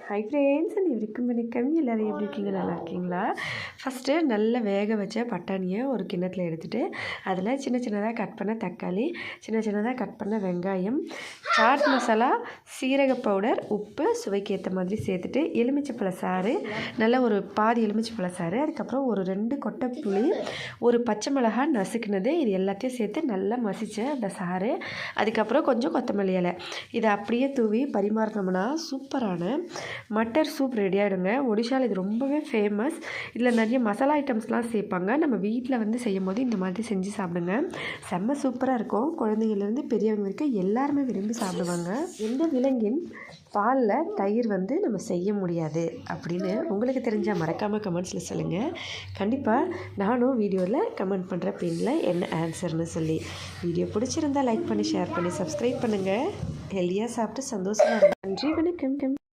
Hi friends, அனைவருக்கும் வணக்கம். எல்லோரும் எப்படி இருக்கீங்க? நல்லா இருக்கீங்களா? ஃபஸ்ட்டு நல்லா வேக வச்ச பட்டாணியை ஒரு கிண்ணத்தில் எடுத்துகிட்டு அதில் சின்ன சின்னதாக கட் பண்ண தக்காளி, சின்ன சின்னதாக கட் பண்ண வெங்காயம், சாட் மசாலா, சீரக பவுடர், உப்பு சுவைக்கு ஏற்ற மாதிரி சேர்த்துட்டு எலுமிச்சைப்பழ சாறு, நல்லா ஒரு பாதி எலுமிச்சைப்பழ சாறு, அதுக்கப்புறம் ஒரு 2 கொட்டை புளி, ஒரு பச்சை மிளகாய் நசுக்குனது, இது எல்லாத்தையும் சேர்த்து நல்லா மசித்த அந்த சாறு, அதுக்கப்புறம் கொஞ்சம் கொத்தமல்லி இலை, இதை அப்படியே தூவி பரிமாறினோம்னா சூப்பரான மட்டர் சூப் ரெடி ஆகிடுங்க. ஒடிஷாவில் இது ரொம்பவே ஃபேமஸ். இதில் நிறைய மசாலா ஐட்டம்ஸ்லாம் சேர்ப்பாங்க. நம்ம வீட்டில் வந்து செய்யும் போது இந்த மாதிரி செஞ்சு சாப்பிடுங்க. செம்ம சூப்பராக இருக்கும். குழந்தைங்கள்லேருந்து பெரியவங்க வரைக்கும் எல்லாருமே விரும்பி சாப்பிடுவாங்க. எந்த விலங்கின் பாலில் தயிர் வந்து நம்ம செய்ய முடியாது அப்படின்னு உங்களுக்கு தெரிஞ்சால் மறக்காமல் கமெண்ட்ஸில் சொல்லுங்கள். கண்டிப்பாக நானும் வீடியோவில் கமெண்ட் பண்ணுற பின்னில் என்ன ஆன்சர்னு சொல்லி. வீடியோ பிடிச்சிருந்தால் லைக் பண்ணி, ஷேர் பண்ணி, சப்ஸ்கிரைப் பண்ணுங்கள். ஹெல்த்தியாக சாப்பிட்டு சந்தோஷமாக இருங்க. நன்றி, வணக்கம்.